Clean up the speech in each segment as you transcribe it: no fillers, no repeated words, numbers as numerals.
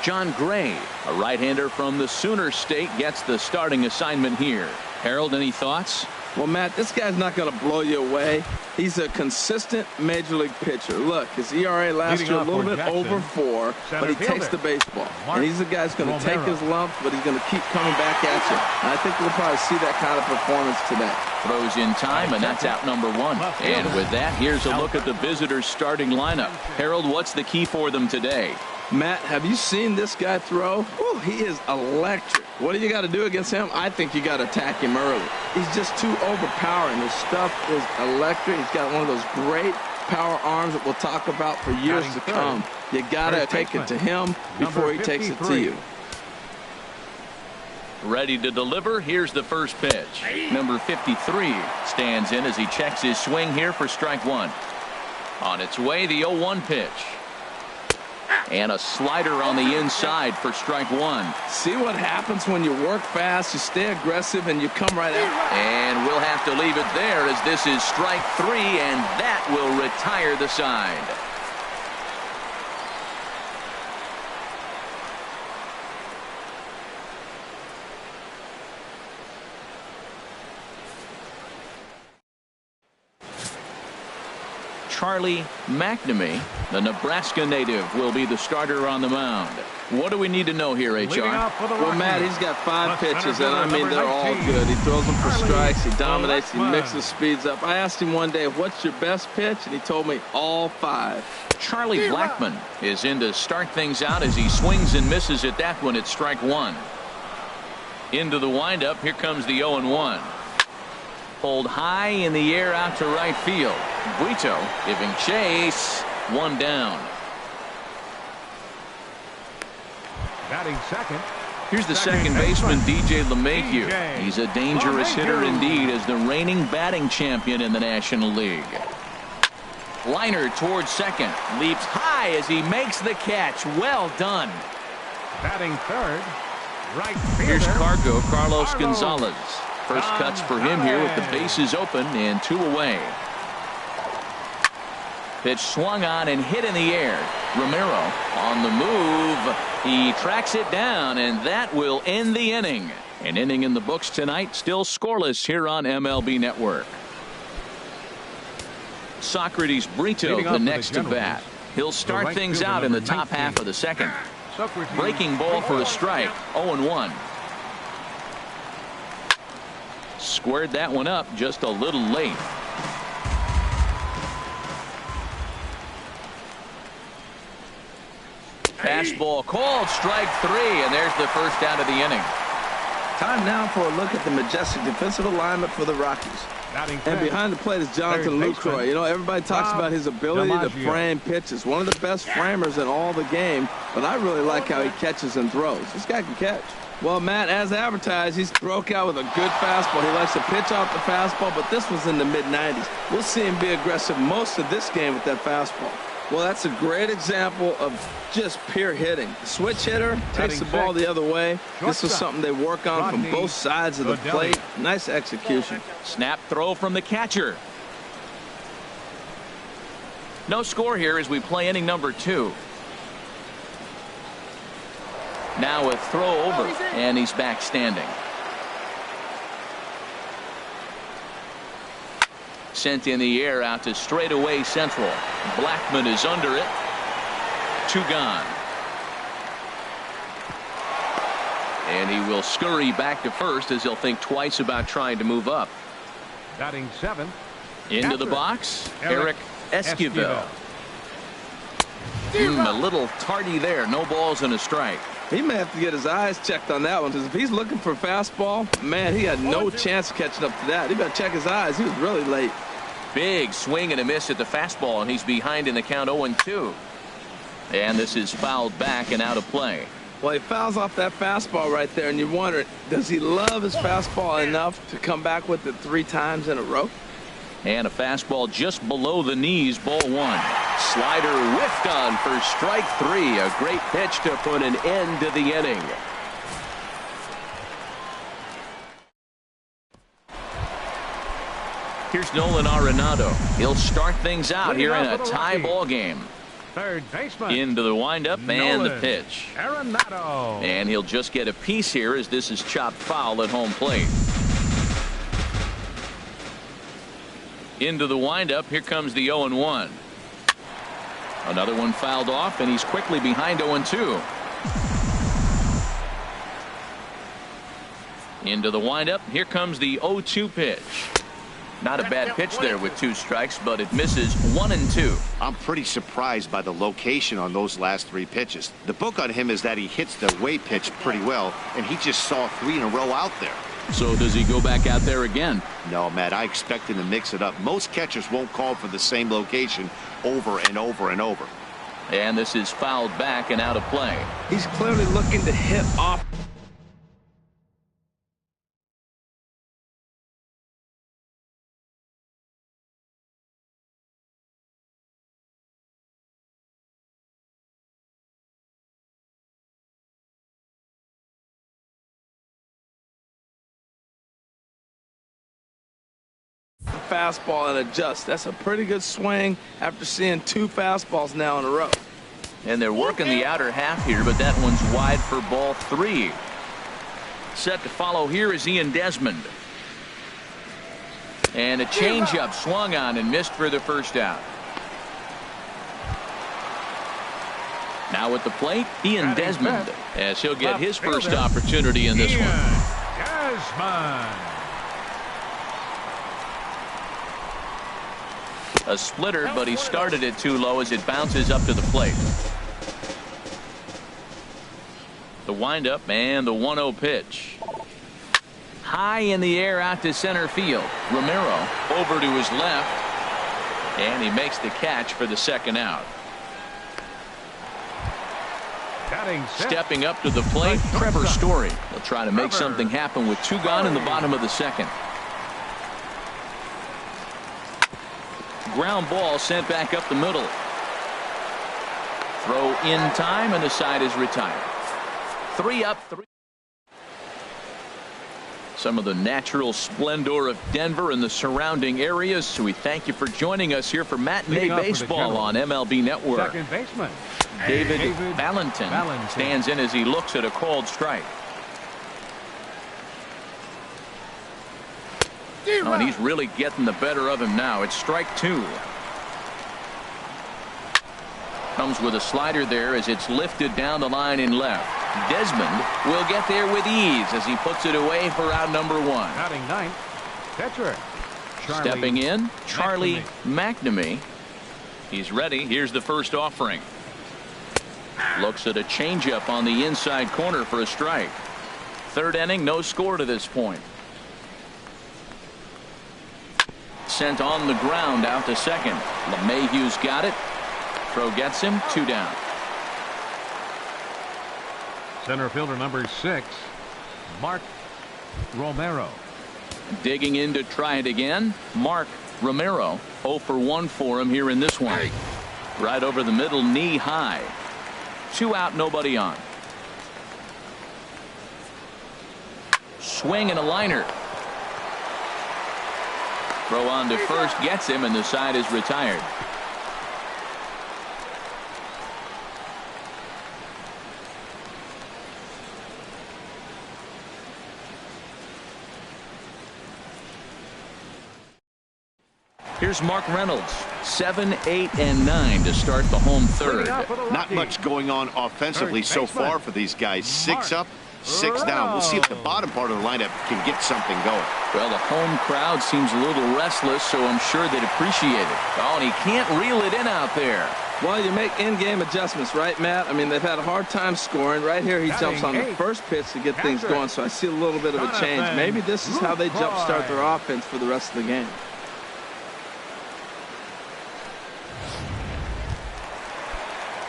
John Gray, a right-hander from the Sooner State, gets the starting assignment here. Harold, any thoughts? Well, Matt, this guy's not going to blow you away. He's a consistent major league pitcher. Look, his ERA last year a little bit over 4, but he takes the baseball. And he's the guy who's going to take his lumps, but he's going to keep coming back at you. And I think we'll probably see that kind of performance today. Throws in time, and that's out number 1. And with that, here's a look at the visitors' starting lineup. Harold, what's the key for them today? Matt, have you seen this guy throw? Whew, he is electric. What do you got to do against him? I think you got to attack him early. He's just too overpowering. His stuff is electric. He's got one of those great power arms that we'll talk about for years to come. You got to take it to him before he takes it to you. Ready to deliver. Here's the first pitch. Number 53 stands in as he checks his swing here for strike 1. On its way, the 0-1 pitch. And a slider on the inside for strike 1. See what happens when you work fast, you stay aggressive, and you come right out. And we'll have to leave it there as this is strike 3, and that will retire the side. Charlie McNamee, the Nebraska native, will be the starter on the mound. What do we need to know here, HR? Well, Matt, he's got 5 pitches, and I mean, they're all good. He throws them for strikes, he dominates, he mixes speeds up. I asked him one day, what's your best pitch? And he told me all 5. Charlie Blackmon is in to start things out as he swings and misses at that one at strike 1. Into the windup, here comes the 0-1. Pulled high in the air out to right field. Guito giving chase. 1 down. Batting second. Here's the second baseman, DJ LeMahieu. He's a dangerous hitter indeed as the reigning batting champion in the National League. Liner towards second. Leaps high as he makes the catch. Well done. Batting third. Right fielder. Here's Carlos Gonzalez. First cuts for him here with the bases open and 2 away. Pitch swung on and hit in the air. Romero on the move. He tracks it down, and that will end the inning. An inning in the books tonight, still scoreless here on MLB Network. Socrates Brito, the next to bat. He'll start things out in the top half of the second. Breaking ball for a strike. 0-1. Squared that one up just a little late. Fastball called, strike 3, and there's the first out of the inning. Time now for a look at the majestic defensive alignment for the Rockies. And behind the plate is Jonathan Lucroy. You know, everybody talks about his ability to frame pitches. One of the best framers in all the game, but I really like how he catches and throws. This guy can catch. Well, Matt, as advertised, he's broke out with a good fastball. He likes to pitch off the fastball, but this was in the mid-90s. We'll see him be aggressive most of this game with that fastball. Well, that's a great example of just pure hitting. The switch hitter takes the ball the other way. This is something they work on from both sides of the plate. Nice execution. Snap throw from the catcher. No score here as we play inning number 2. Now a throw over, and he's back standing. Sent in the air out to straightaway central. Blackmon is under it. 2 gone. And he will scurry back to first as he'll think twice about trying to move up. Batting 7th. Into the box, Eric Esquivel. A little tardy there. No balls and a strike. He may have to get his eyes checked on that one, because if he's looking for a fastball, man, he had no chance of catching up to that. He better check his eyes. He was really late. Big swing and a miss at the fastball, and he's behind in the count 0-2. And this is fouled back and out of play. Well, he fouls off that fastball right there, and you wonder, does he love his fastball enough to come back with it 3 times in a row? And a fastball just below the knees, ball 1. Slider whiffed on for strike 3. A great pitch to put an end to the inning. Here's Nolan Arenado. He'll start things out here in a tie ball game. Third baseman. Into the windup and the Nolan pitch. Arenado. And he'll just get a piece here as this is chopped foul at home plate. Into the windup. Here comes the 0-1. Another one fouled off, and he's quickly behind 0-2. Into the windup. Here comes the 0-2 pitch. Not a bad pitch there with 2 strikes, but it misses 1-2. I'm pretty surprised by the location on those last 3 pitches. The book on him is that he hits the way pitch pretty well, and he just saw 3 in a row out there. So does he go back out there again? No, Matt, I expect him to mix it up. Most catchers won't call for the same location over and over and over. And this is fouled back and out of play. He's clearly looking to hit off. Fastball and adjust. That's a pretty good swing after seeing 2 fastballs now in a row. And they're working the outer half here, but that one's wide for ball 3. Set to follow here is Ian Desmond. And a changeup swung on and missed for the first out. Now at the plate, Ian Desmond, as he'll get his first opportunity in this one. Desmond. A splitter, but he started it too low as it bounces up to the plate. The windup and the 1-0 pitch. High in the air out to center field. Romero over to his left, and he makes the catch for the second out. Stepping up to the plate, Trevor Story. He'll try to make something happen with 2 gone in the bottom of the second. Ground ball sent back up the middle. Throw in time, and the side is retired. 3 up, 3. Some of the natural splendor of Denver and the surrounding areas. So we thank you for joining us here for Matinee Baseball on MLB Network. Second baseman David Valentin stands in as he looks at a called strike. Oh, and he's really getting the better of him now. It's strike 2. Comes with a slider there as it's lifted down the line in left. Desmond will get there with ease as he puts it away for out number 1. Batting 9th, pitcher. Stepping in, Charlie McNamee. He's ready. Here's the first offering. Looks at a changeup on the inside corner for a strike. 3rd inning, no score to this point. Sent on the ground out to second. LeMahieu's got it. Throw gets him. 2 down. Center fielder number 6, Mark Romero. Digging in to try it again. Mark Romero. 0 for 1 for him here in this one. Right over the middle, knee high. 2 out, nobody on. Swing and a liner. Throw on to first gets him, and the side is retired. Here's Mark Reynolds. 7, 8, and 9 to start the home 3rd. Not much going on offensively so far for these guys. 6 up, 6 down. We'll see if the bottom part of the lineup can get something going. Well, the home crowd seems a little restless, so I'm sure they'd appreciate it. Oh, and he can't reel it in out there. Well, you make in-game adjustments, right, Matt? I mean, they've had a hard time scoring. Right here, he jumps on the first pitch to get things going, so I see a little bit of a change. Maybe this is how they jumpstart their offense for the rest of the game.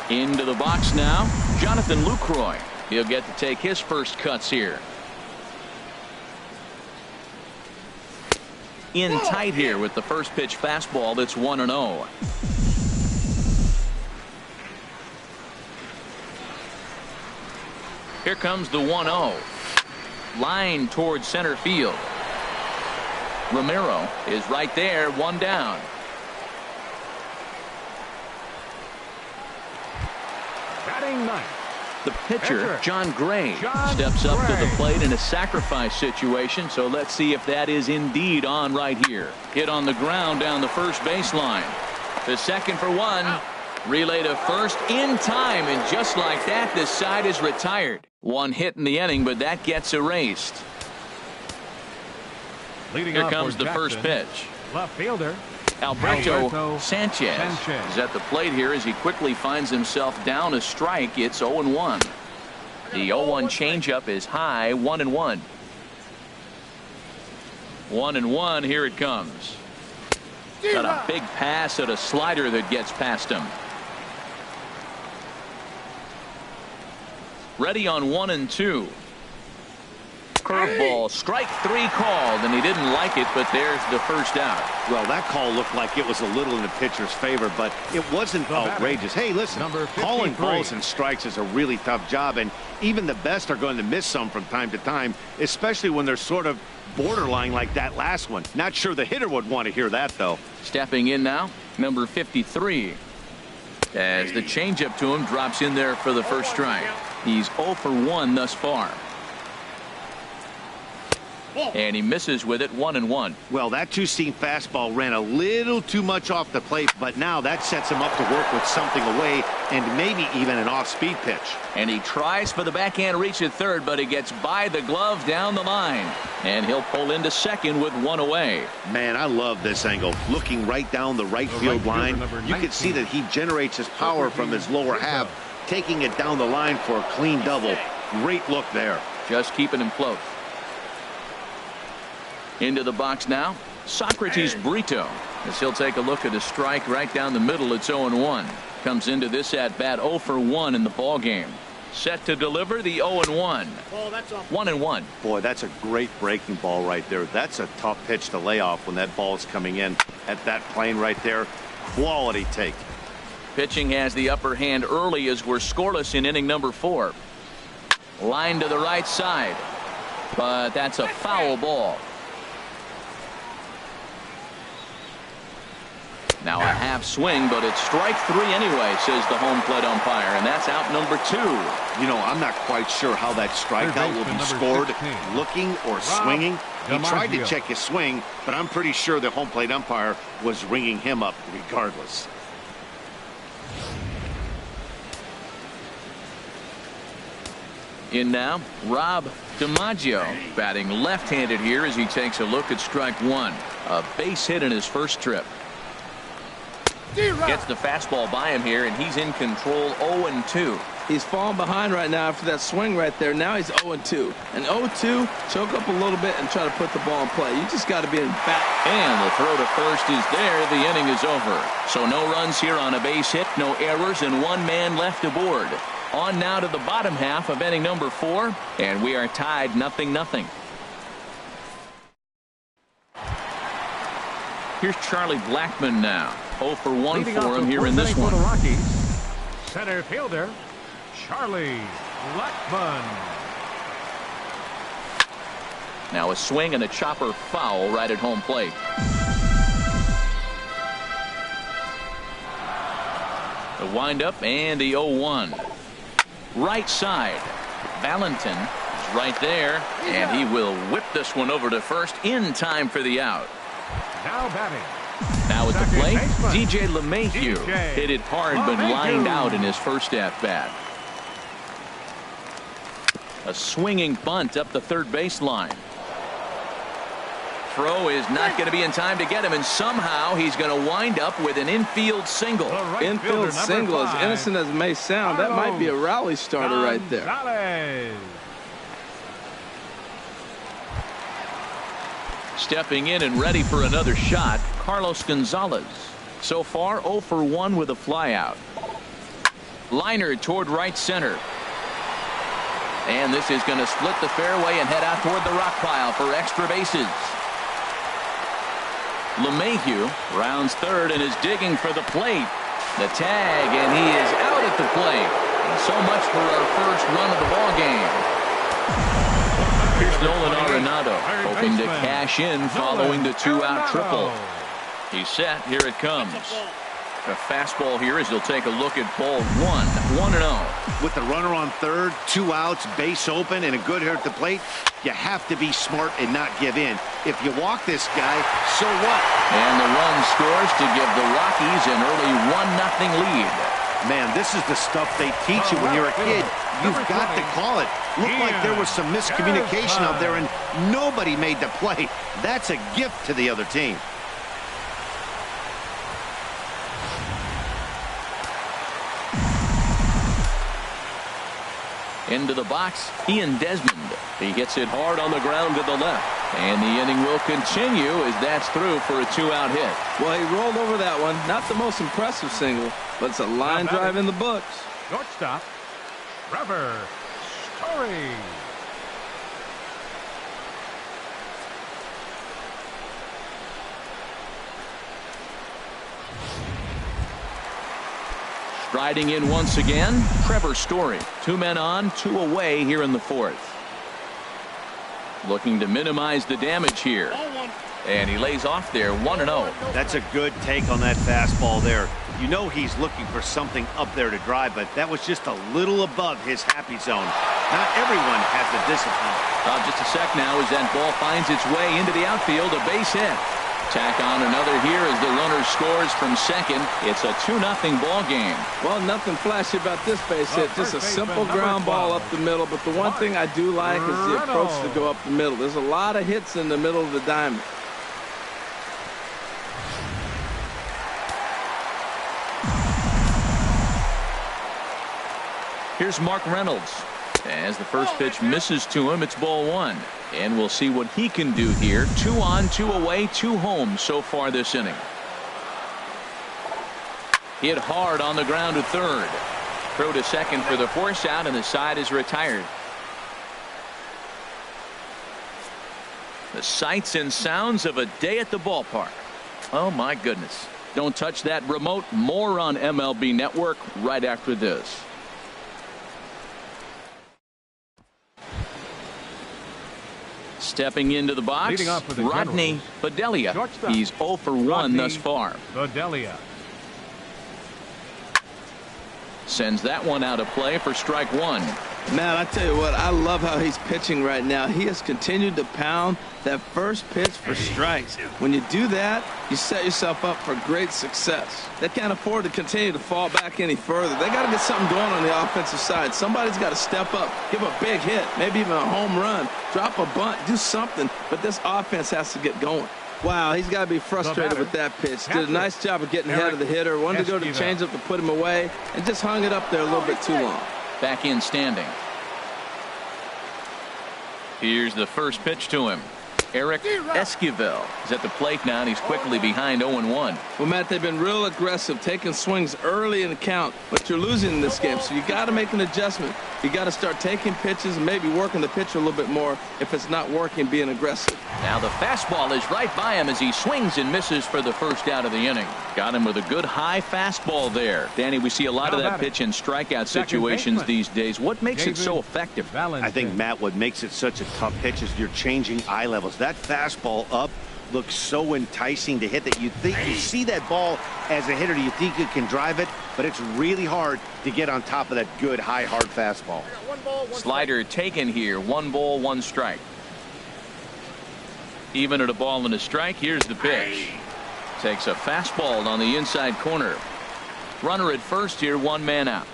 Into the box now, Jonathan Lucroy. He'll get to take his first cuts here. In tight here with the first pitch fastball that's 1-0. Here comes the 1-0. Line towards center field. Romero is right there, 1 down. Batting ninth. The pitcher, John Gray, steps up to the plate in a sacrifice situation, so let's see if that is indeed on right here. Hit on the ground down the first baseline. The second for one. Relay to first in time, and just like that, this side is retired. One hit in the inning, but that gets erased. Here comes the first pitch. Left fielder. Alberto Sanchez is at the plate here as he quickly finds himself down a strike. It's 0-1. The 0-1 changeup is high, 1-1. 1-1. Here it comes. Got a big pass at a slider that gets past him. Ready on 1-2. Curveball, strike three called, and he didn't like it, but there's the first out. Well, that call looked like it was a little in the pitcher's favor, but it wasn't outrageous. Hey, listen, calling balls and strikes is a really tough job, and even the best are going to miss some from time to time, especially when they're sort of borderline like that last one. Not sure the hitter would want to hear that, though. Stepping in now, number 53. As the changeup to him drops in there for the first strike. He's 0 for 1 thus far. And he misses with it, 1-1. Well, that two-seam fastball ran a little too much off the plate, but now that sets him up to work with something away and maybe even an off-speed pitch. And he tries for the backhand reach at third, but he gets by the glove down the line. And he'll pull into second with one away. Man, I love this angle. Looking right down the right field line, you can see that he generates his power from his lower half, taking it down the line for a clean double. Great look there. Just keeping him close. Into the box now, Socrates Brito, as he'll take a look at a strike right down the middle. It's 0-1. Comes into this at bat 0 for 1 in the ball game. Set to deliver the 0-1. 1-1. Boy, that's a great breaking ball right there. That's a tough pitch to lay off when that ball is coming in at that plane right there. Quality take. Pitching has the upper hand early as we're scoreless in inning number 4. Line to the right side, but that's a foul ball. Now a half swing, but it's strike 3 anyway, says the home plate umpire, and that's out number 2. You know, I'm not quite sure how that strikeout will be scored, looking or swinging. He tried to check his swing, but I'm pretty sure the home plate umpire was ringing him up regardless. In now, Rob DiMaggio, batting left-handed here as he takes a look at strike 1. A base hit in his first trip. Gets the fastball by him here, and he's in control. 0-2. He's falling behind right now after that swing right there. Now he's 0-2. And 0-2, choke up a little bit and try to put the ball in play. You just got to be in back. And the throw to first is there. The inning is over. So no runs here on a base hit, no errors, and one man left aboard. On now to the bottom half of inning number 4, and we are tied 0-0. Here's Charlie Blackmon now. 0 for 1 for him here in this one. For the Rockies, center fielder Charlie Blackmon. Now a swing and a chopper foul right at home plate. The windup and the 0-1. Right side. Valentin is right there, and he will whip this one over to first in time for the out. Now batting. Now at the plate, DJ LeMahieu hit it hard but lined out in his first at-bat. A swinging bunt up the third baseline. Throw is not going to be in time to get him, and somehow he's going to wind up with an infield single. Infield single, as innocent as it may sound, that might be a rally starter right there. Stepping in and ready for another shot, Carlos Gonzalez. So far 0 for 1 with a flyout. Liner toward right center. And this is going to split the fairway and head out toward the rock pile for extra bases. LeMahieu rounds third and is digging for the plate. The tag, and he is out at the plate. So much for our first run of the ball game. Here's Nolan Arenado, hoping to cash in following the 2-out triple. He's set. Here it comes. A fastball here as he'll take a look at ball one. 1-0. With the runner on third, 2 outs, base open, and a good hitter at the plate, you have to be smart and not give in. If you walk this guy, so what? And the run scores to give the Rockies an early 1-0 lead. Man, this is the stuff they teach you when you're a kid. You've got to call it. Looked like there was some miscommunication out there, and nobody made the play. That's a gift to the other team. Into the box, Ian Desmond. He hits it hard on the ground to the left. And the inning will continue as that's through for a 2-out hit. Well, he rolled over that one. Not the most impressive single, but it's a line drive in the books. Shortstop, Trevor Story. Striding in once again, Trevor Story. 2 men on, 2 away here in the 4th. Looking to minimize the damage here. And he lays off there, 1-0. That's a good take on that fastball there. You know he's looking for something up there to drive, but that was just a little above his happy zone. Not everyone has the discipline. Just a sec now as that ball finds its way into the outfield, a base hit. Tack on another here as the runner scores from second. It's a 2-0 ball game. Well, nothing flashy about this base hit. Just a simple ground ball up the middle. But the one thing I do like is the approach to go up the middle. There's a lot of hits in the middle of the diamond. Here's Mark Reynolds. As the first pitch misses to him, it's ball 1. And we'll see what he can do here. 2 on, 2 away, 2 home so far this inning. Hit hard on the ground to third. Throw to second for the force out, and the side is retired. The sights and sounds of a day at the ballpark. Oh my goodness. Don't touch that remote. More on MLB Network right after this. Stepping into the box, Rodney Fidelia. He's 0 for 1 thus far. Fidelia sends that one out of play for strike 1. Man, I tell you what, I love how he's pitching right now. He has continued to pound that first pitch for strikes. When you do that, you set yourself up for great success. They can't afford to continue to fall back any further. They got to get something going on the offensive side. Somebody's got to step up, give a big hit, maybe even a home run, drop a bunt, do something. But this offense has to get going. Wow, he's got to be frustrated with that pitch. Did a nice job of getting ahead of the hitter. Wanted to go to changeup to put him away, and just hung it up there a little bit too long. Back in standing. Here's the first pitch to him. Eric Esquivel is at the plate now, and he's quickly behind 0-1. Well, Matt, they've been real aggressive, taking swings early in the count, but you're losing in this game, so you got to make an adjustment. You got to start taking pitches and maybe working the pitcher a little bit more if it's not working, being aggressive. Now the fastball is right by him as he swings and misses for the first out of the inning. Got him with a good high fastball there. Danny, we see a lot of that pitch in strikeout situations these days. What makes it so effective? I think, Matt, what makes it such a tough pitch is you're changing eye levels. That fastball up looks so enticing to hit that you think you see that ball as a hitter, you think you can drive it, but it's really hard to get on top of that good high hard fastball. Slider taken here. 1 ball, 1 strike. Even at a ball and a strike, here's the pitch. Takes a fastball on the inside corner. Runner at first here, 1 man out.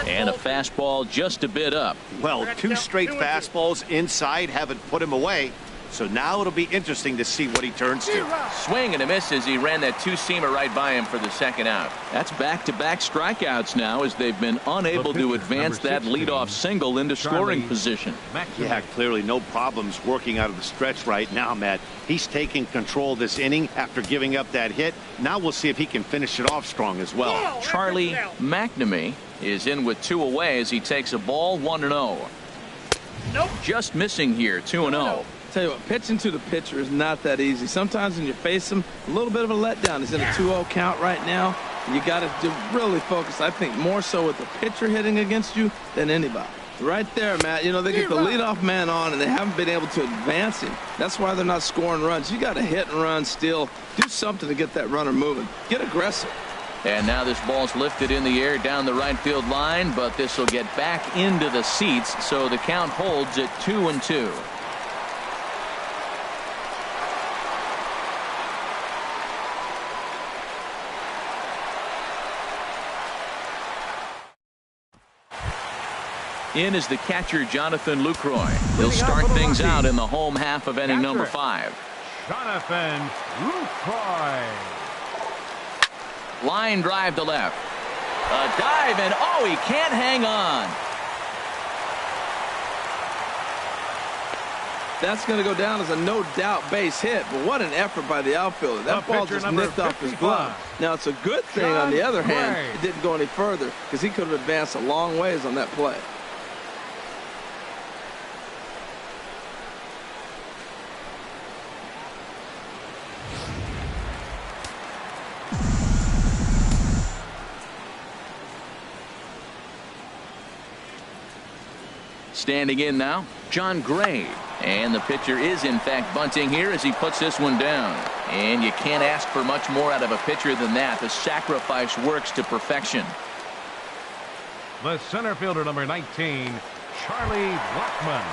And a fastball just a bit up. Well, 2 straight fastballs inside haven't put him away. So now it'll be interesting to see what he turns to. Swing and a miss as he ran that 2-seamer right by him for the second out. That's back-to-back strikeouts now as they've been unable to advance that leadoff single into scoring position. Yeah, clearly no problems working out of the stretch right now, Matt. He's taking control this inning after giving up that hit. Now we'll see if he can finish it off strong as well. Charlie McNamee is in with 2 away as he takes a ball, 1-0. Just missing here, 2-0. Tell you what, pitching to the pitcher is not that easy. Sometimes when you face him, a little bit of a letdown. He's in a 2-0 count right now. And you got to really focus, I think, more so with the pitcher hitting against you than anybody. Right there, Matt. You know, they get the leadoff man on, and they haven't been able to advance him. That's why they're not scoring runs. You got to hit and run, steal, do something to get that runner moving. Get aggressive. And now this ball's lifted in the air down the right field line, but this will get back into the seats, so the count holds at 2-2. In is the catcher, Jonathan Lucroy. He'll start things out in the home half of inning number 5. Jonathan Lucroy. Line drive to left. A dive, and oh, he can't hang on. That's going to go down as a no-doubt base hit, but what an effort by the outfielder. That ball just nipped off his glove. Now, it's a good thing, on the other hand, it didn't go any further, because he could have advanced a long ways on that play. Standing in now, John Gray. And the pitcher is, in fact, bunting here as he puts this one down. And you can't ask for much more out of a pitcher than that. The sacrifice works to perfection. The center fielder, number 19, Charlie Blackmon.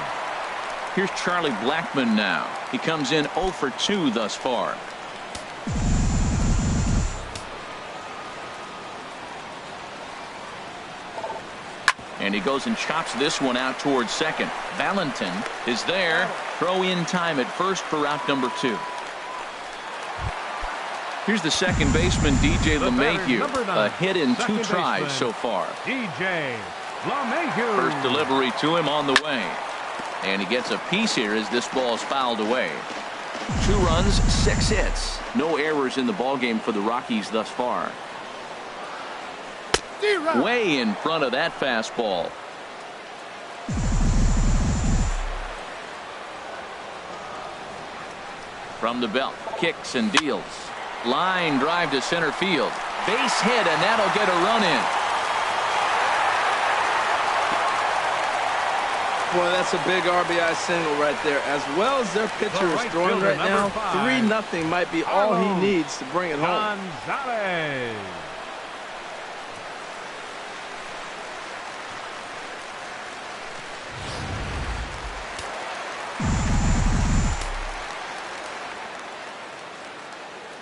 Here's Charlie Blackmon now. He comes in 0 for 2 thus far. And he goes and chops this one out towards second. Valentin is there. Throw in time at first for route number 2. Here's the second baseman, DJ LeMahieu. A hit in 2 tries so far. DJ LeMahieu. First delivery to him on the way. And he gets a piece here as this ball is fouled away. 2 runs, 6 hits. No errors in the ballgame for the Rockies thus far. Way in front of that fastball. From the belt, kicks and deals. Line drive to center field. Base hit, and that'll get a run in. Boy, that's a big RBI single right there. As well as their pitcher is throwing right now, 3-0 might be all he needs to bring it home. Gonzalez.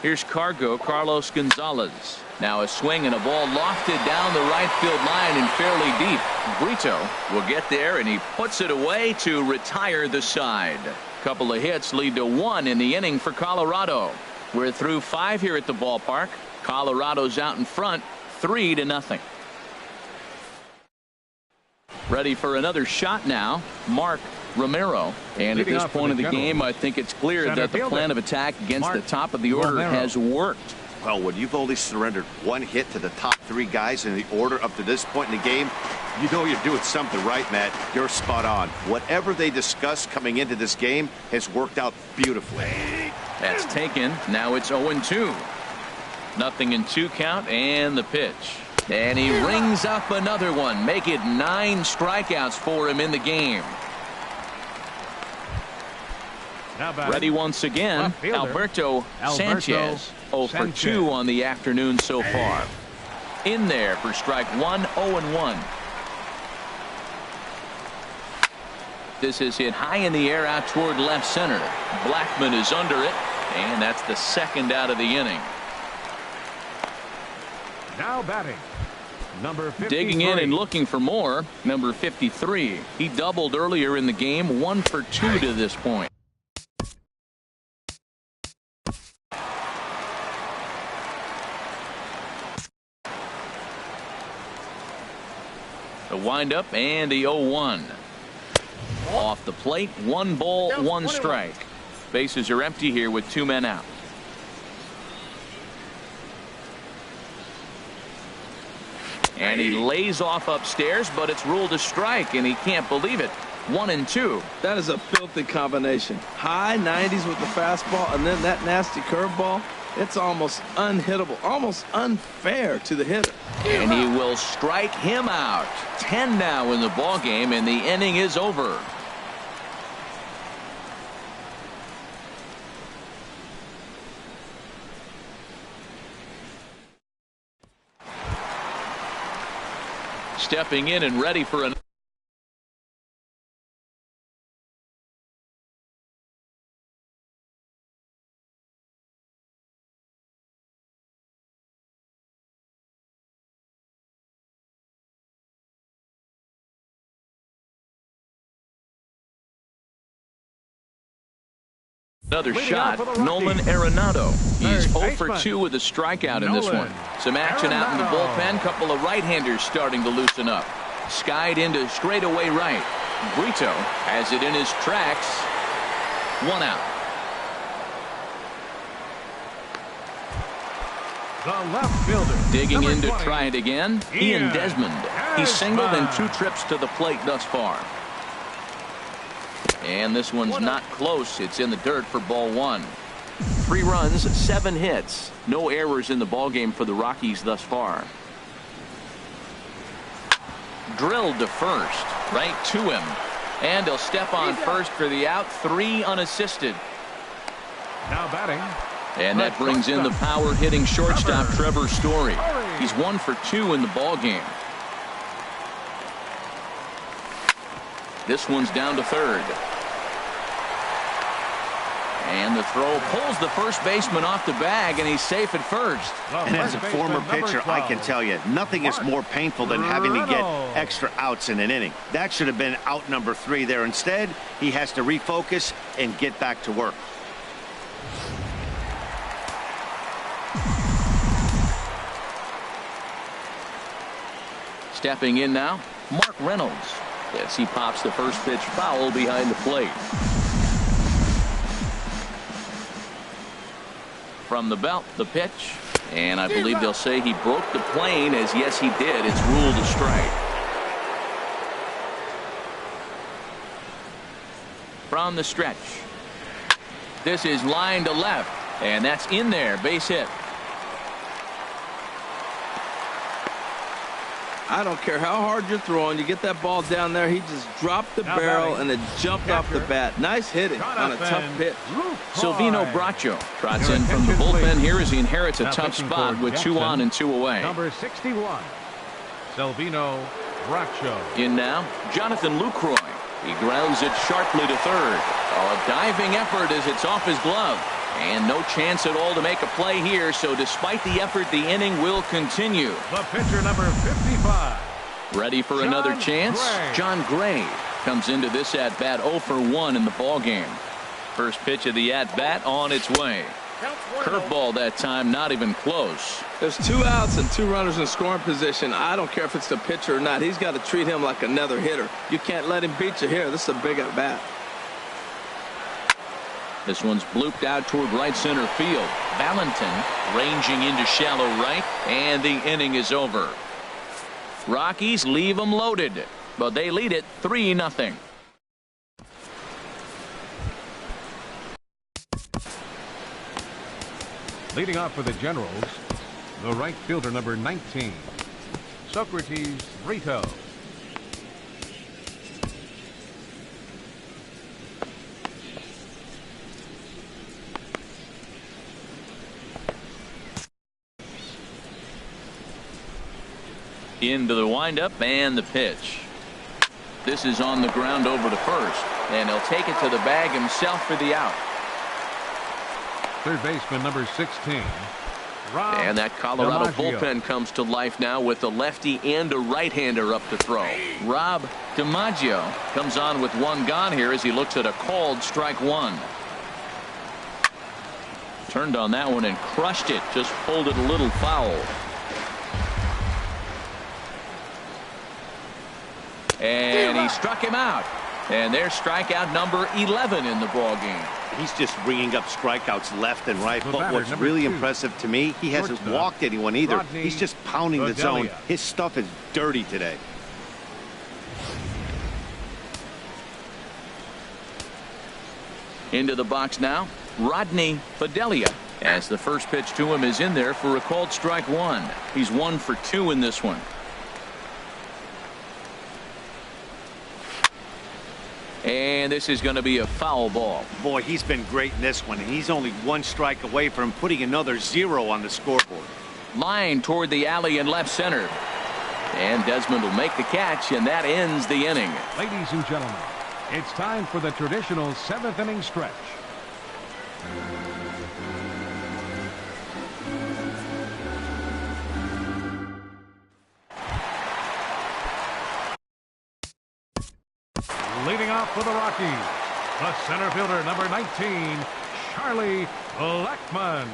Here's Carlos Gonzalez. Now a swing and a ball lofted down the right field line and fairly deep. Brito will get there, and he puts it away to retire the side. Couple of hits lead to 1 in the inning for Colorado. We're through 5 here at the ballpark. Colorado's out in front, 3-0. Ready for another shot now, Mark Romero. And at this point of the game, I think it's clear that the plan of attack against the top of the order has worked. Well, when you've only surrendered 1 hit to the top 3 guys in the order up to this point in the game, you know you're doing something right, Matt. You're spot on. Whatever they discussed coming into this game has worked out beautifully. That's taken. Now it's 0-2. 0-2 count, and the pitch. And he rings up another one. Make it 9 strikeouts for him in the game. Ready once again, Alberto Sanchez. 0 for 2 on the afternoon so far. In there for strike 1, 0-1. This is hit high in the air out toward left center. Blackmon is under it, and that's the second out of the inning. Now batting, number 53. Digging in and looking for more, number 53. He doubled earlier in the game, 1 for 2 to this point. The windup and the 0-1. Off the plate, 1 ball, 1 strike. Bases are empty here with 2 men out. And he lays off upstairs, but it's ruled a strike, and he can't believe it. 1-2. That is a filthy combination. High 90s with the fastball, and then that nasty curveball. It's almost unhittable, almost unfair to the hitter. And he will strike him out. 10 now in the ball game, and the inning is over. Stepping in and ready for an another shot. Nolan Arenado. He's 0 for 2 with a strikeout in this one. Some action out in the bullpen. Couple of right-handers starting to loosen up. Skied into straightaway right. Brito has it in his tracks. 1 out. The left fielder. Digging in to try it again. Ian Desmond. He's singled in 2 trips to the plate thus far. And this one's not close. It's in the dirt for ball 1. 3 runs, 7 hits. No errors in the ballgame for the Rockies thus far. Drilled to first. Right to him. And he'll step on first for the out. 3 unassisted. Now batting. And that brings in the power hitting shortstop Trevor Story. He's 1 for 2 in the ballgame. This one's down to third. And the throw pulls the first baseman off the bag, and he's safe at first. And as a former pitcher, I can tell you, nothing is more painful than having to get extra outs in an inning. That should have been out number 3 there. Instead, he has to refocus and get back to work. Stepping in now, Mark Reynolds. As he pops the first pitch foul behind the plate. From the belt, the pitch. And I believe they'll say he broke the plane, as yes he did. It's ruled a strike. From the stretch. This is line to left. And that's in there. Base hit. I don't care how hard you're throwing. You get that ball down there. He just dropped the barrel and it jumped off the bat. Nice hitting on a tough pitch. Silvino Bracho trots in from the bullpen here as he inherits a tough spot with 2 on and 2 away. Number 61, Silvino Bracho. In now, Jonathan Lucroy. He grounds it sharply to third. A diving effort as it's off his glove. And no chance at all to make a play here, so despite the effort, the inning will continue. The pitcher, number 55. Ready for another chance? John Gray comes into this at-bat 0 for 1 in the ballgame. First pitch of the at-bat on its way. Curveball that time, not even close. There's 2 outs and 2 runners in scoring position. I don't care if it's the pitcher or not. He's got to treat him like another hitter. You can't let him beat you here. This is a big at-bat. This one's blooped out toward right center field. Valentin ranging into shallow right, and the inning is over. Rockies leave them loaded, but they lead it 3-0. Leading off for the Generals, the right fielder, number 19, Socrates Brito. Into the windup and the pitch. This is on the ground over to first, and he'll take it to the bag himself for the out. Third baseman, number 16, Rob and that Colorado DiMaggio. bullpen comes to life now with a lefty and a right-hander up to throw. Rob DiMaggio comes on with 1 gone here as he looks at a called strike 1. Turned on that one and crushed it, just pulled it a little foul. And he struck him out. And there's strikeout number 11 in the ball game. He's just bringing up strikeouts left and right. But what's really impressive to me, he hasn't walked anyone either. He's just pounding the zone. His stuff is dirty today. Into the box now, Rodney Fidelia, as the first pitch to him is in there for a called strike 1. He's 1 for 2 in this one. And this is going to be a foul ball. Boy, he's been great in this one, and he's only 1 strike away from putting another 0 on the scoreboard. Line toward the alley in left center. And Desmond will make the catch, and that ends the inning. Ladies and gentlemen, it's time for the traditional 7th inning stretch. Leading off for the Rockies, the center fielder, number 19, Charlie Blackmon.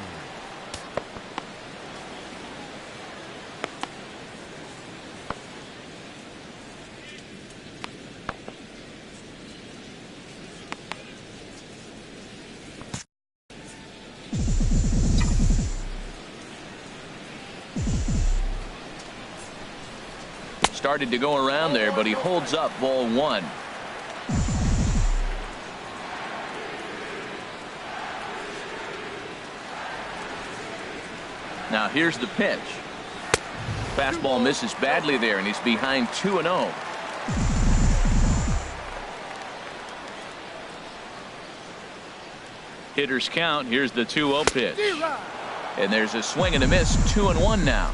Started to go around there, but he holds up ball 1. Now here's the pitch. Fastball misses badly there, and he's behind 2-0. Hitters count. Here's the 2-0 pitch. And there's a swing and a miss. 2-1 now.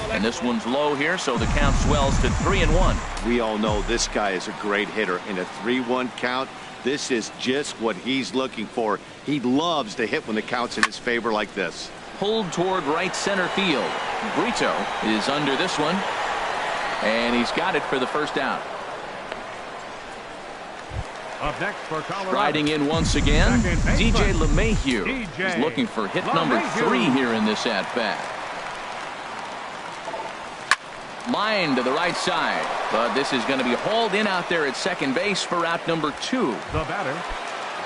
And this one's low here, so the count swells to 3-1. We all know this guy is a great hitter. In a 3-1 count, this is just what he's looking for. He loves to hit when the count's in his favor like this. Pulled toward right center field. Brito is under this one, and he's got it for the first out. Up next for Colorado. Riding in once again, DJ LeMahieu. He's looking for hit number 3 here in this at-bat. Line to the right side, but this is going to be hauled in out there at second base for out number 2. The batter,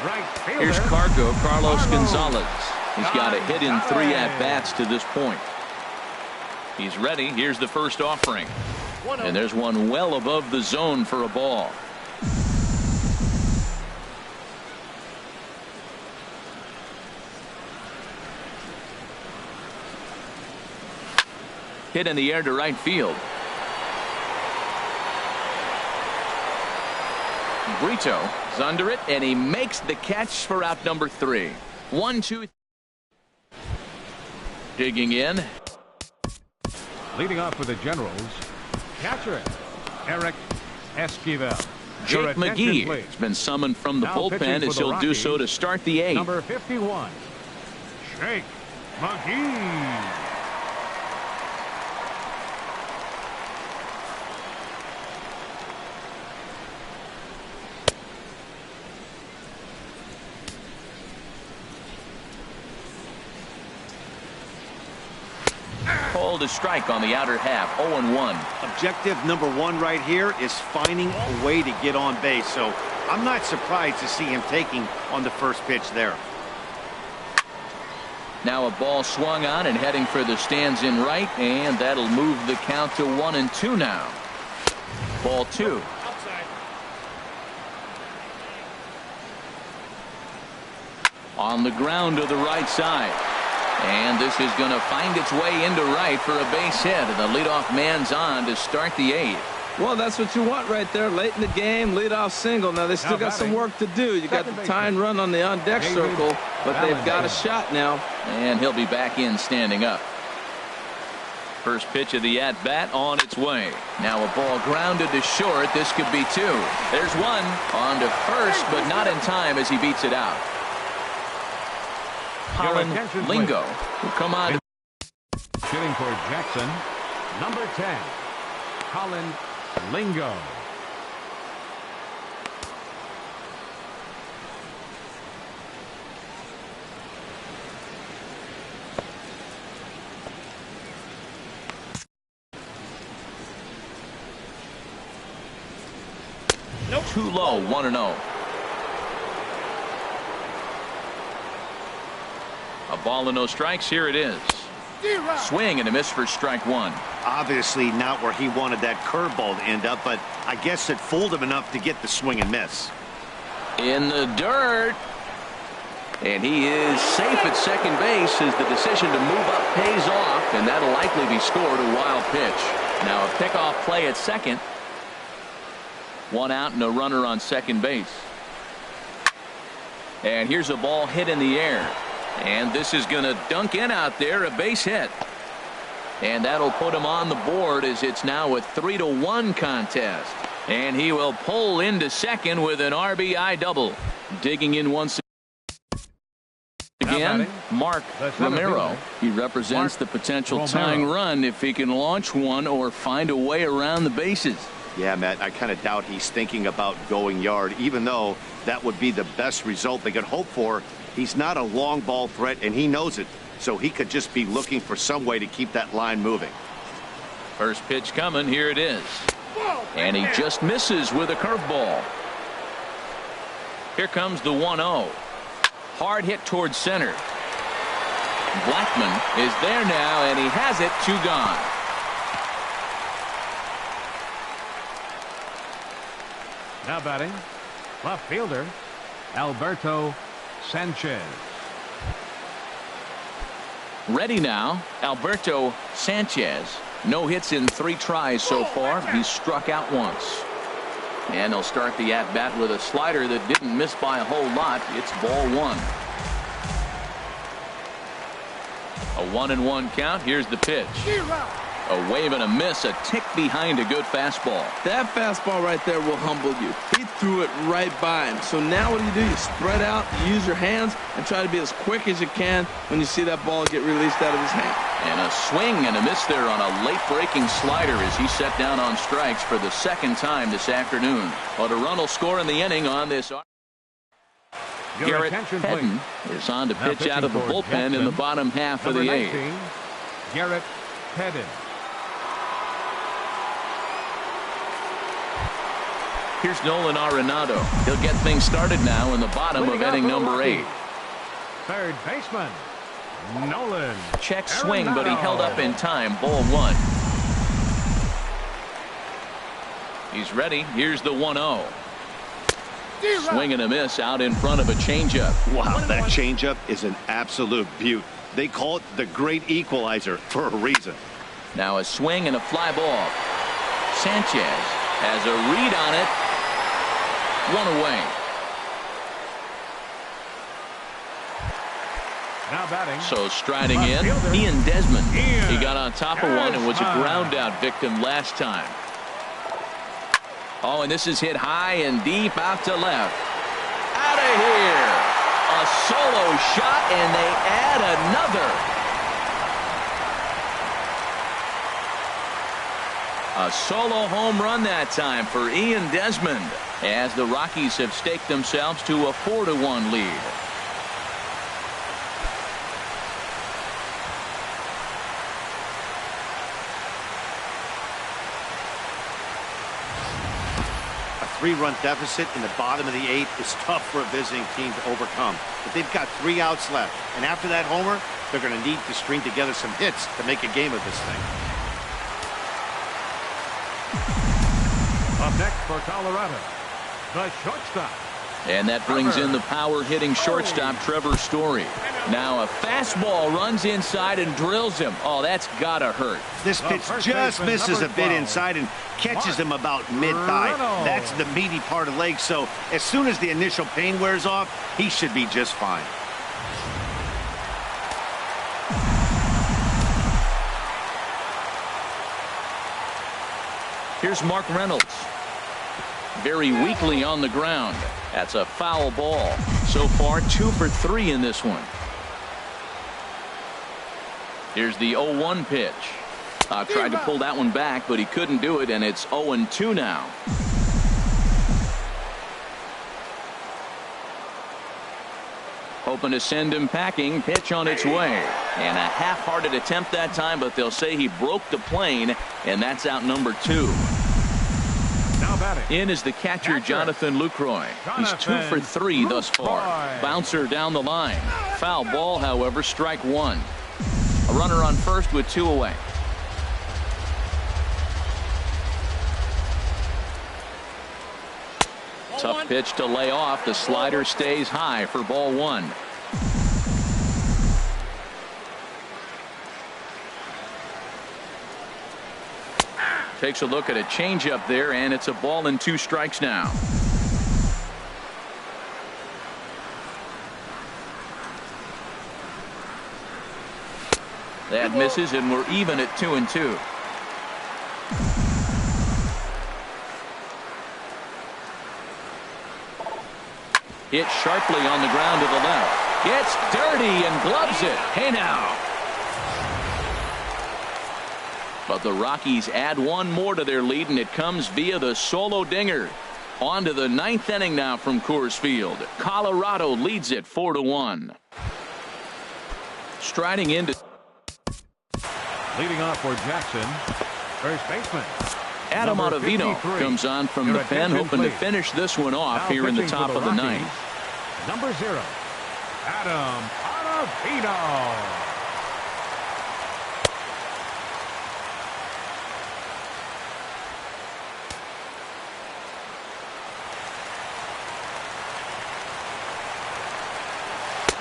right fielder. Here's Carlos Gonzalez. He's got a hit in 3 at-bats to this point. He's ready. Here's the first offering. And there's one well above the zone for a ball. Hit in the air to right field. Brito is under it, and he makes the catch for out number 3. 1-2. Digging in. Leading off for the Generals, catcher Eric Esquivel. Jake McGee has been summoned from the bullpen, as he'll do so to start the 8th. Number 51, Jake McGee. Called a strike on the outer half. 0-1. Objective number 1 right here is finding a way to get on base. So I'm not surprised to see him taking on the first pitch there. Now a ball swung on and heading for the stands in right, and that'll move the count to 1-2 now. Ball 2. On the ground to the right side. And this is going to find its way into right for a base hit. And the leadoff man's on to start the 8th. Well, that's what you want right there. Late in the game, leadoff single. Now, they still got some work to do. You got the tying run on the on-deck circle, but they've got a shot now. And he'll be back in standing up. First pitch of the at-bat on its way. Now a ball grounded to short. This could be 2. There's one on to first, but not in time as he beats it out. Colin Lingo will come on. Shooting for Jackson, number 10, Colin Lingo. Nope. Too low. 1-0. A ball and no strikes. Here it is. Swing and a miss for strike 1. Obviously not where he wanted that curveball to end up, but I guess it fooled him enough to get the swing and miss. In the dirt. And he is safe at second base as the decision to move up pays off, and that'll likely be scored. A wild pitch. Now a pickoff play at second. 1 out and a runner on second base. And here's a ball hit in the air. And this is going to dunk in out there, a base hit. And that'll put him on the board as it's now a 3-1 contest. And he will pull into second with an RBI double. Digging in once again, Mark Romero. He represents the potential tying run if he can launch one or find a way around the bases. Yeah, Matt, I kind of doubt he's thinking about going yard, even though that would be the best result they could hope for. He's not a long ball threat, and he knows it, so he could just be looking for some way to keep that line moving. First pitch coming. Here it is. And he just misses with a curveball. Here comes the 1-0. Hard hit towards center. Blackman is there now, and he has it. 2 gone. Now batting, left fielder Alberto Sanchez. Ready now, Alberto Sanchez. No hits in 3 tries so far. He's struck out once. And he'll start the at-bat with a slider that didn't miss by a whole lot. It's ball 1. A 1-1 count. Here's the pitch. A wave and a miss, a tick behind a good fastball. That fastball right there will humble you. He threw it right by him. So now what do? You spread out, you use your hands, and try to be as quick as you can when you see that ball get released out of his hand. And a swing and a miss there on a late-breaking slider as he set down on strikes for the 2nd time this afternoon. But a run will score in the inning on this. Garrett Maden is on to pitch out of the bullpen in the bottom half of the 8th. Garrett Maden. Here's Nolan Arenado. He'll get things started now in the bottom of inning number 8. Third baseman Nolan. Check swing, but he held up in time. Ball 1. He's ready. Here's the 1-0. Swing and a miss out in front of a changeup. Wow, that changeup is an absolute beaut. They call it the great equalizer for a reason. Now a swing and a fly ball. Sanchez has a read on it. 1 away. Now batting. So striding in, Ian Desmond. He got on top of one and was a ground out victim last time. Oh, and this is hit high and deep out to left. Out of here. A solo shot, and they add another. A solo home run that time for Ian Desmond, as the Rockies have staked themselves to a 4-1 lead. A 3-run deficit in the bottom of the 8th is tough for a visiting team to overcome. But they've got 3 outs left, and after that homer, they're going to need to string together some hits to make a game of this thing. Up next for Colorado, the shortstop. And that brings in the power-hitting shortstop Trevor Story. Now a fastball runs inside and drills him. Oh, that's gotta hurt. This pitch just misses a bit inside and catches him about mid-thigh. That's the meaty part of the leg, so as soon as the initial pain wears off, he should be just fine. Here's Mark Reynolds. Very weakly on the ground. That's a foul ball. So far, 2 for 3 in this one. Here's the 0-1 pitch. Tried to pull that one back, but he couldn't do it, and it's 0-2 now. Hoping to send him packing. Pitch on its way. And a half-hearted attempt that time, but they'll say he broke the plane, and that's out number 2. In is the catcher, Jonathan Lucroy. He's 2 for 3 thus far. Bouncer down the line. Foul ball, however, strike 1. A runner on first with 2 away. Tough pitch to lay off. The slider stays high for ball 1. Takes a look at a changeup there, and it's a ball and 2 strikes now. That misses, and we're even at 2-2. Hit sharply on the ground to the left. Gets dirty and gloves it. Hey now. But the Rockies add one more to their lead, and it comes via the solo dinger. On to the 9th inning now from Coors Field. Colorado leads it 4-1. Striding into. Leading off for Jackson, first baseman Adam Ottavino comes on from the pen, hoping to finish this one off here in the top of the 9th. Number 0, Adam Ottavino.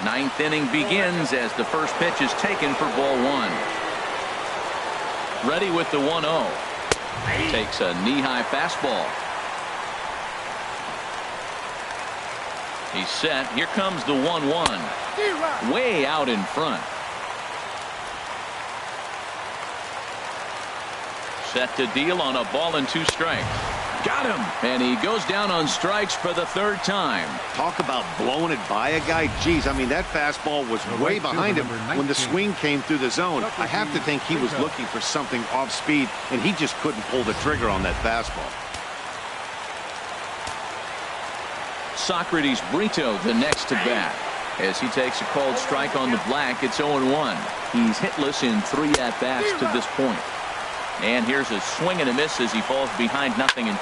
Ninth inning begins as the first pitch is taken for ball 1. Ready with the 1-0. Takes a knee-high fastball. He's set. Here comes the 1-1. Way out in front. Set to deal on a ball and 2 strikes. Got him. And he goes down on strikes for the 3rd time. Talk about blowing it by a guy. Geez, I mean, that fastball was way behind him when the swing came through the zone. I have to think he was looking for something off speed, and he just couldn't pull the trigger on that fastball. Socrates Brito the next to bat. As he takes a called strike on the black, it's 0-1. He's hitless in 3 at-bats to this point. And here's a swing and a miss as he falls behind 0-2.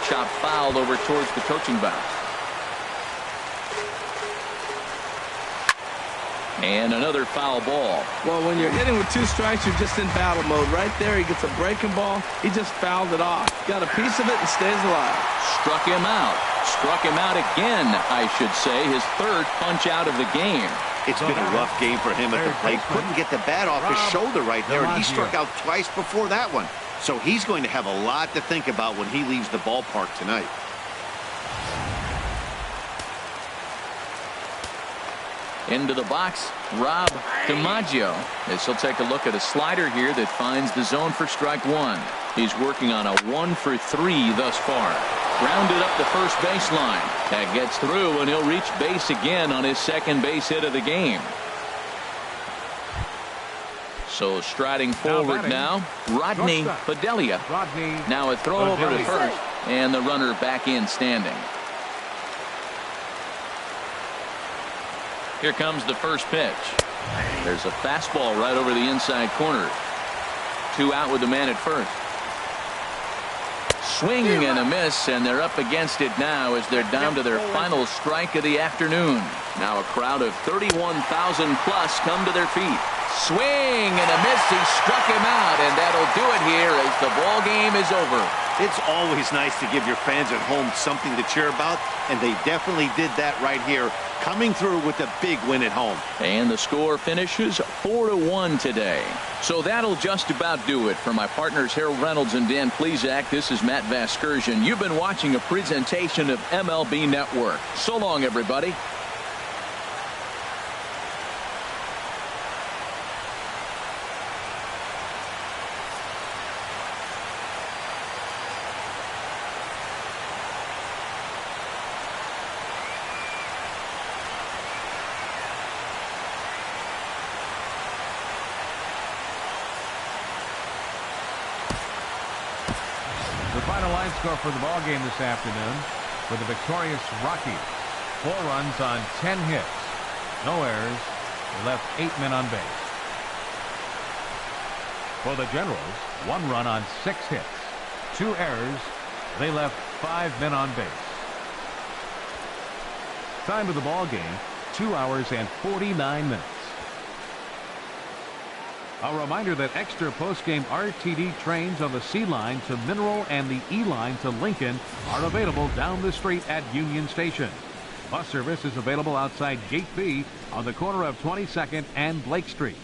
Chop foul over towards the coaching box. And another foul ball. Well, when you're hitting with 2 strikes, you're just in battle mode. Right there, he gets a breaking ball. He just fouled it off. Got a piece of it and stays alive. Struck him out. Struck him out again, I should say. His 3rd punch out of the game. It's been a rough game for him at the plate. Couldn't get the bat off his shoulder right there, and he struck out twice before that one. So he's going to have a lot to think about when he leaves the ballpark tonight. Into the box, Rob DiMaggio, as he'll take a look at a slider here that finds the zone for strike 1. He's working on a 1 for 3 thus far. Grounded up the first baseline. That gets through, and he'll reach base again on his 2nd base hit of the game. So striding forward now, Rodney Fidelia. Now a throw over to first, and the runner back in standing. Here comes the first pitch. There's a fastball right over the inside corner. 2 out with the man at first. Swing and a miss, and they're up against it now as they're down to their final strike of the afternoon. Now a crowd of 31,000 plus come to their feet. Swing and a miss. He struck him out, and that'll do it here as the ball game is over. It's always nice to give your fans at home something to cheer about, and they definitely did that right here, coming through with a big win at home. And the score finishes 4-1 today. So that'll just about do it. For my partners Harold Reynolds and Dan Plesac, this is Matt Vasgersian. You've been watching a presentation of MLB Network. So long, everybody. Score for the ball game this afternoon for the victorious Rockies. 4 runs on 10 hits. No errors. They left 8 men on base. For the Generals, 1 run on 6 hits. 2 errors. They left 5 men on base. Time of the ball game, 2 hours and 49 minutes. A reminder that extra postgame RTD trains on the C line to Mineral and the E line to Lincoln are available down the street at Union Station. Bus service is available outside Gate B on the corner of 22nd and Blake Streets.